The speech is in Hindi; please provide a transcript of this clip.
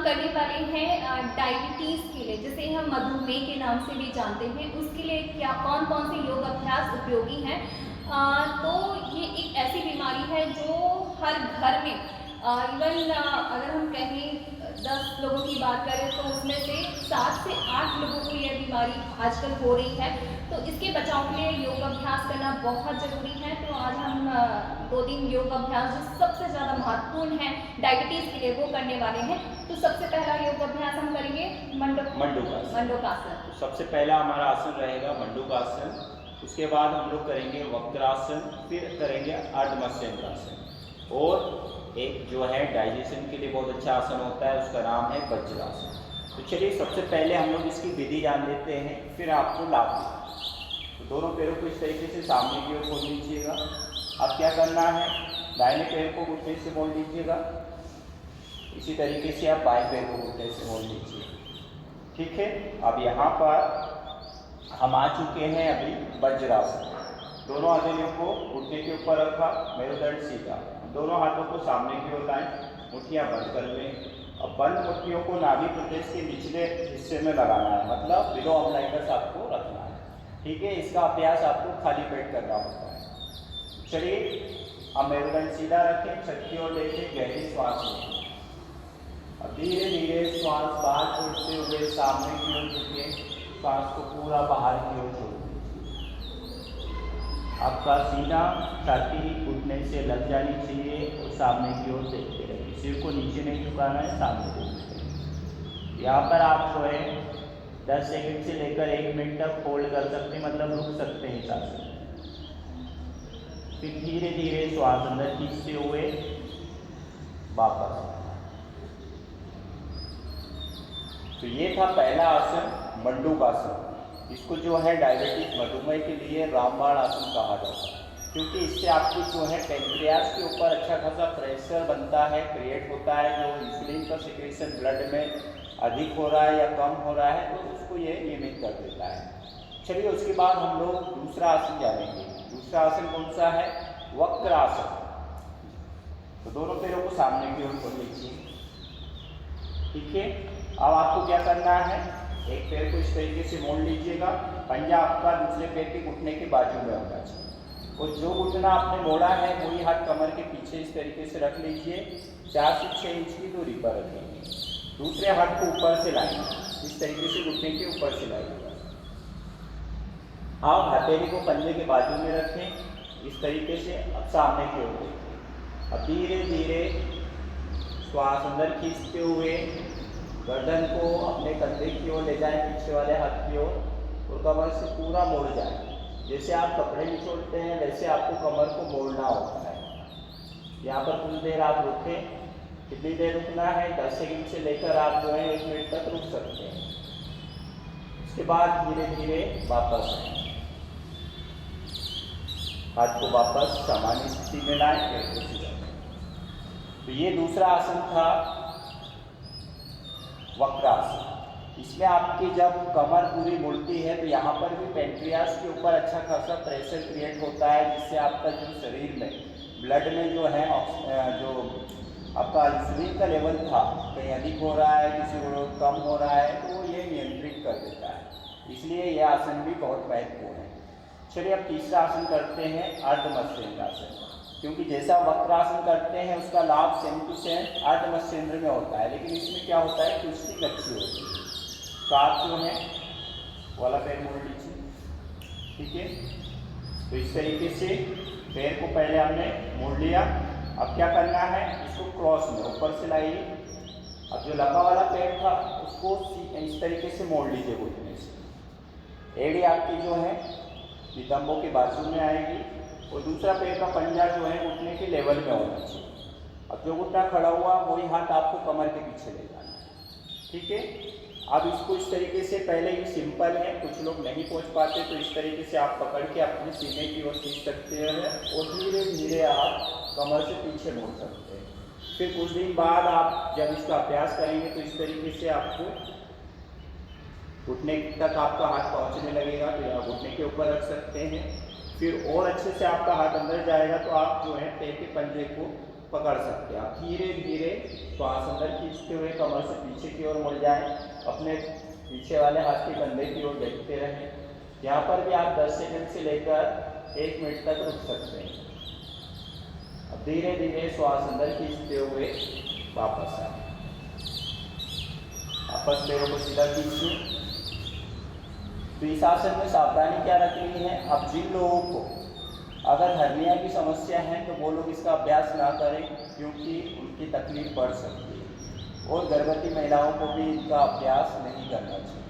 करने वाले हैं डायबिटीज़ के लिए, जिसे हम मधुमेह के नाम से भी जानते हैं, उसके लिए क्या कौन कौन से योग अभ्यास उपयोगी हैं। तो ये एक ऐसी बीमारी है जो हर घर में इवन अगर हम कहें 10 लोगों की बात करें तो उसमें से 7 से 8 लोगों को यह बीमारी आजकल हो रही है। तो इसके बचाव के लिए योग अभ्यास करना बहुत ज़रूरी है। तो आज हम 2-3 योग अभ्यास जो सबसे ज़्यादा महत्वपूर्ण है डायबिटीज़ के लिए वो करने वाले हैं। तो सबसे पहला योग अभ्यास हम करेंगे मंडूकासन। तो सबसे पहला हमारा आसन रहेगा मंडूकासन। उसके बाद हम लोग करेंगे वक्रासन, फिर करेंगे अर्धमत्स्येंद्रासन, और एक जो है डाइजेशन के लिए बहुत अच्छा आसन होता है, उसका नाम है वज्रासन। तो चलिए सबसे पहले हम लोग इसकी विधि जान लेते हैं, फिर आपको लाभ देंगे। तो दोनों पैरों को इस तरीके से सामने की ओर मोड़ लीजिएगा। अब क्या करना है, दाहिने पैर को घुटने से मोड़ लीजिएगा, इसी तरीके से आप बाएं पैर को घुटने से मोड़ लीजिए। ठीक है, अब यहाँ पर हम आ चुके हैं अभी वज्रासन। दोनों हथेलियों को घुटने के ऊपर रखा, मेरुदंड सीधा, दोनों हाथों को सामने की ओर लाएं, मुट्ठियां बंद कर लें। अब बंद मुट्ठियों को नाभि प्रदेश के निचले हिस्से में लगाना है, मतलब बिलो अम्बलाइकस आपको रखना है। ठीक है, इसका अभ्यास आपको खाली पेट करना होता है। चलिए अब मेरुदंड सीधा रखें, छत की ओर देखें, गहरी श्वास लें। अब धीरे धीरे श्वास बाहर छोड़ते हुए सामने की ओर झुकें, श्वास को पूरा बाहर की ओर छोड़ दीजिए। आपका सीना छाती घुटने से लग जानी चाहिए और सामने की ओर देखते रहिए, सिर को नीचे नहीं झुकाना है, सामने देखते रहिए। यहाँ पर आप जो है 10 सेकंड से लेकर 1 मिनट तक होल्ड कर सकते हैं, मतलब रुक सकते हैं इस आसन में। फिर धीरे धीरे श्वास अंदर खींचते हुए वापस। तो ये था पहला आसन मंडूकासन। इसको जो है डायबिटीज मधुमेह के लिए रामबाण आसन कहा जाता है, क्योंकि इससे आपको जो है पेनक्रियास के ऊपर अच्छा खासा प्रेशर बनता है, क्रिएट होता है। जो इंसुलिन का सिक्रेशन ब्लड में अधिक हो रहा है या कम हो रहा है तो उसको ये नियमित कर देता है। चलिए उसके बाद हम लोग दूसरा आसन जानेंगे। दूसरा आसन कौन सा है, वक्रासन। तो दोनों पैरों को सामने की ओर कर लीजिए। ठीक है, अब आपको क्या करना है, एक पैर को इस तरीके से मोड़ लीजिएगा, पंजा आपका दूसरे पैर के घुटने के बाजू में होना चाहिए, और जो घुटना आपने मोड़ा है वही हाथ कमर के पीछे इस तरीके से रख लीजिए। 4 से 6 इंच की दूरी पर रखेंगे। दूसरे हाथ को ऊपर से लाएंगे, इस तरीके से घुटने के ऊपर से लाइएगा। आप हथेली को पंजे के बाजू में रखें, इस तरीके से। अब सामने की ओर देखें। अब धीरे धीरे श्वास अंदर खींचते हुए गर्दन को अपने कंधे की ओर ले जाएं, पीछे वाले हाथ की ओर, और कमर से पूरा मोड़ जाए। जैसे आप कपड़े निचोड़ते हैं वैसे आपको कमर को मोड़ना होता है। यहाँ पर कुछ देर आप रुकें। कितनी देर रुकना है, 10 सेकंड से लेकर आप जो है 1 मिनट तक रुक सकते हैं। उसके बाद धीरे धीरे वापस आए, हाथ को वापस सामान्य स्थिति में लाएं, पैर को सीधा करें। तो ये दूसरा आसन था वक्रासन। इसमें आपकी जब कमर पूरी मुड़ती है तो यहाँ पर भी पेनक्रियास के ऊपर अच्छा खासा प्रेशर क्रिएट होता है, जिससे आपका जो शरीर में ब्लड में जो है जो आपका इंसुलिन का लेवल था कहीं अधिक हो रहा है, किसी को कम हो रहा है, तो ये नियंत्रित कर देता है। इसलिए यह आसन भी बहुत महत्वपूर्ण है। चलिए अब तीसरा आसन करते हैं अर्धमत्स्येंद्रासन। क्योंकि जैसा वक्रासन करते हैं उसका लाभ सेम टू सेम अर्धमत्स्येंद्र में होता है, लेकिन इसमें क्या होता है, ट्विस्टिंग अच्छी होती है। तो आप जो है वाला पैर मोड़ लीजिए। ठीक है, तो इस तरीके से पैर को पहले हमने मोड़ लिया। अब क्या करना है, इसको क्रॉस में ऊपर से लाइए। अब जो लंबा वाला पैर था उसको इस तरीके से मोड़ लीजिए घुटने से। एड़ी आपकी जो है नितंबों के बाजू में आएगी, और दूसरा पैर का पंजा जो है घुटने के लेवल में होना चाहिए। अब जो घुटना खड़ा हुआ वही हाथ आपको कमर के पीछे ले जाना है। ठीक है, अब इसको इस तरीके से, पहले ये सिंपल है, कुछ लोग नहीं पहुंच पाते, तो इस तरीके से आप पकड़ के अपने सीने की ओर खींच सकते हैं, और धीरे धीरे आप कमर से पीछे मोड़ सकते हैं। फिर कुछ दिन बाद आप जब इसका अभ्यास करेंगे तो इस तरीके से आपको घुटने तक आपका हाथ पहुंचने लगेगा, तो यहाँ घुटने के ऊपर रख सकते हैं। फिर और अच्छे से आपका हाथ अंदर जाएगा तो आप जो है पैर के पंजे को पकड़ सकते हैं। आप धीरे धीरे श्वास अंदर खींचते हुए कमर से पीछे की ओर मुड़ जाएं, अपने पीछे वाले हाथ के कंधे की ओर देखते रहें। यहाँ पर भी आप 10 सेकंड से लेकर 1 मिनट तक रुक सकते हैं। अब धीरे धीरे श्वास अंदर खींचते हुए वापस आए, वापस पैरों को सीधा खींचिए। तो इस आसन में सावधानी क्या रखनी है, अब जिन लोगों को अगर हर्निया की समस्या है तो वो लोग इसका अभ्यास ना करें, क्योंकि उनकी तकलीफ बढ़ सकती है, और गर्भवती महिलाओं को भी इसका अभ्यास नहीं करना चाहिए।